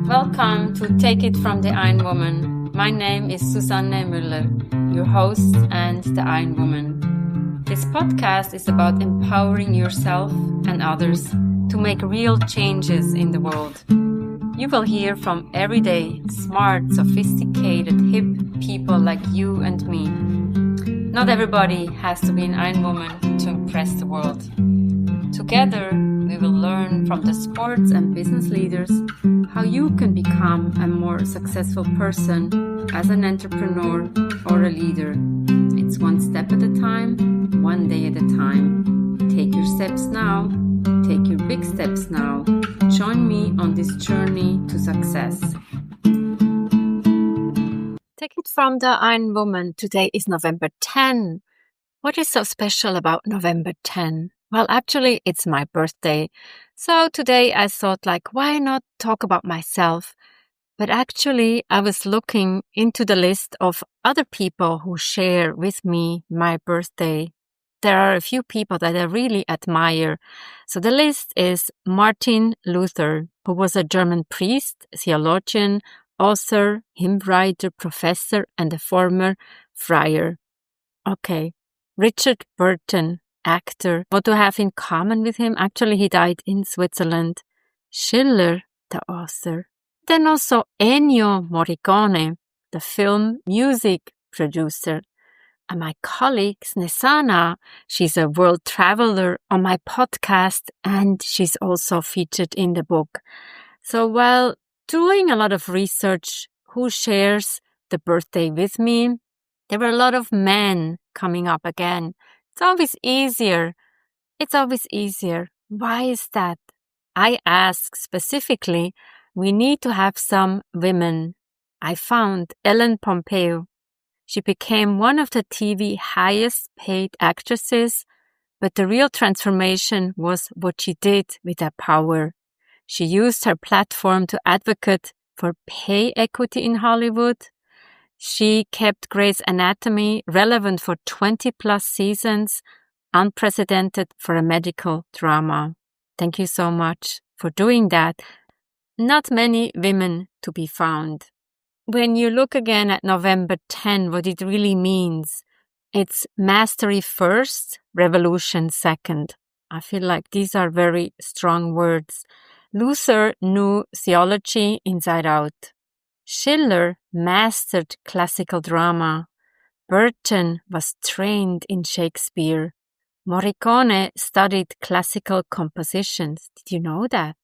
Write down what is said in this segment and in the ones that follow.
Welcome to Take It from the Iron Woman. My name is Susanne Mueller, your host and the Iron Woman. This podcast is about empowering yourself and others to make real changes in the world. You will hear from everyday, smart, sophisticated, hip people like you and me. Not everybody has to be an Iron Woman to impress the world. Together, we will learn from the sports and business leaders how you can become a more successful person as an entrepreneur or a leader. It's one step at a time, one day at a time. Take your steps now. Take your big steps now. Join me on this journey to success. Take it from the Iron Woman. Today is November 10. What is so special about November 10? Well, actually, it's my birthday. So today I thought, why not talk about myself? But actually, I was looking into the list of other people who share with me my birthday. There are a few people that I really admire. So the list is Martin Luther, who was a German priest, theologian, author, hymn writer, professor, and a former friar. Okay. Richard Burton, actor. What do I have in common with him? Actually, he died in Switzerland. Schiller, the author. Then also Ennio Morricone, the film music producer. And my colleague, Snezana, she's a world traveler on my podcast, and she's also featured in the book. So while doing a lot of research, who shares the birthday with me, there were a lot of men coming up again. It's always easier. Why is that? I ask specifically, we need to have some women. I found Ellen Pompeo. She became one of the TV highest paid actresses, but the real transformation was what she did with her power. She used her platform to advocate for pay equity in Hollywood. She kept Grey's Anatomy relevant for 20 plus seasons, unprecedented for a medical drama. Thank you so much for doing that. Not many women to be found. When you look again at November 10, what it really means, it's mastery first, revolution second. I feel like these are very strong words. Luther knew theology inside out. Schiller mastered classical drama. Burton was trained in Shakespeare. Morricone studied classical compositions. Did you know that?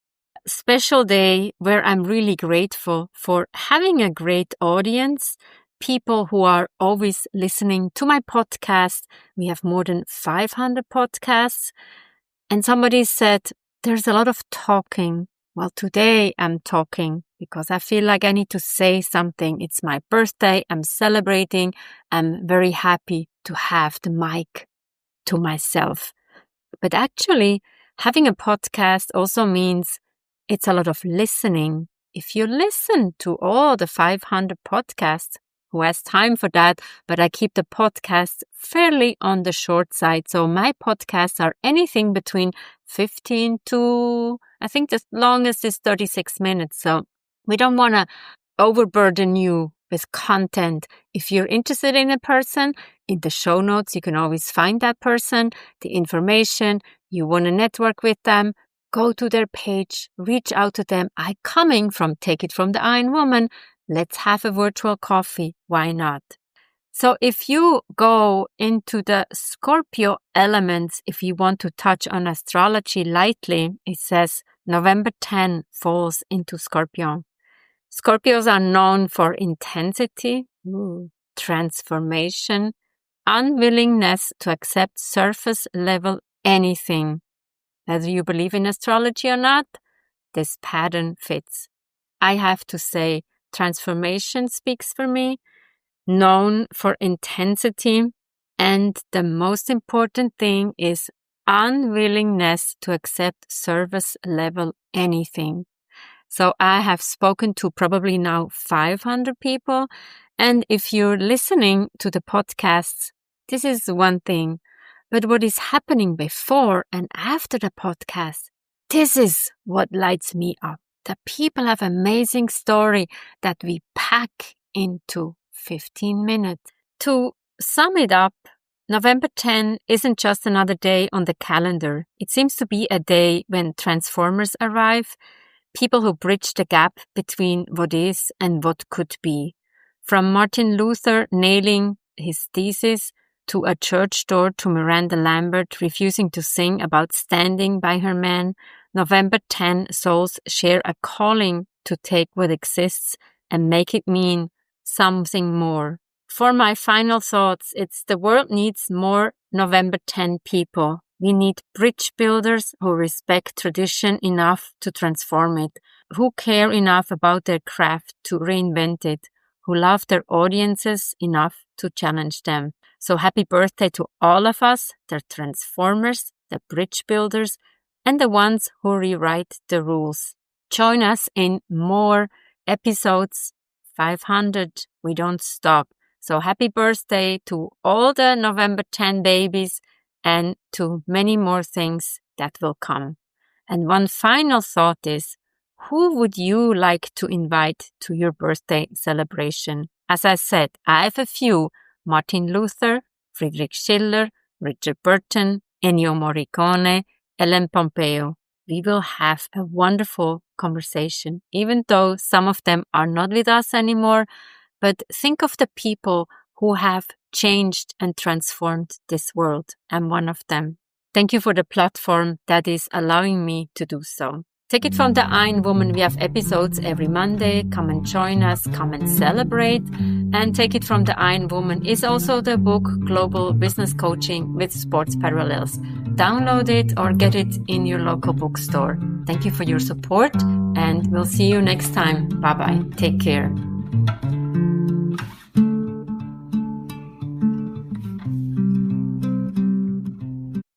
Special day where I'm really grateful for having a great audience, people who are always listening to my podcast. We have more than 500 podcasts. And somebody said, there's a lot of talking. Well, today I'm talking because I feel like I need to say something. It's my birthday. I'm celebrating. I'm very happy to have the mic to myself. But actually, having a podcast also means it's a lot of listening. If you listen to all the 500 podcasts, who has time for that? But I keep the podcasts fairly on the short side. So my podcasts are anything between 15 to, I think the longest is 36 minutes. So we don't want to overburden you with content. If you're interested in a person, in the show notes, you can always find that person, the information, you want to network with them, go to their page, reach out to them. I'm coming from Take It From the Iron Woman. Let's have a virtual coffee. Why not? So if you go into the Scorpio elements, if you want to touch on astrology lightly, it says November 10 falls into Scorpio. Scorpios are known for intensity, transformation, unwillingness to accept surface level anything. Whether you believe in astrology or not, this pattern fits. I have to say, transformation speaks for me, known for intensity, and the most important thing is unwillingness to accept service level anything. So I have spoken to probably now 500 people, and if you're listening to the podcasts, this is one thing. But what is happening before and after the podcast, This is what lights me up. The people have amazing story that we pack into 15 minutes. To sum it up, November 10 isn't just another day on the calendar. It seems to be a day when transformers arrive, people who bridge the gap between what is and what could be. From Martin Luther nailing his thesis to a church door to Miranda Lambert refusing to sing about standing by her man, November 10 souls share a calling to take what exists and make it mean something more. For my final thoughts, it's the world needs more November 10 people. We need bridge builders who respect tradition enough to transform it, who care enough about their craft to reinvent it, who love their audiences enough to challenge them. So happy birthday to all of us, the transformers, the bridge builders, and the ones who rewrite the rules. Join us in more episodes. 500. We don't stop. So happy birthday to all the November 10 babies and to many more things that will come. And one final thought is, who would you like to invite to your birthday celebration? As I said, I have a few: Martin Luther, Friedrich Schiller, Richard Burton, Ennio Morricone, Ellen Pompeo. We will have a wonderful conversation, even though some of them are not with us anymore. But think of the people who have changed and transformed this world. I'm one of them. Thank you for the platform that is allowing me to do so. Take it from the Iron Woman. We have episodes every Monday. Come and join us. Come and celebrate. And Take It from the Iron Woman is also the book Global Business Coaching with Sports Parallels. Download it or get it in your local bookstore. Thank you for your support and we'll see you next time. Bye-bye. Take care.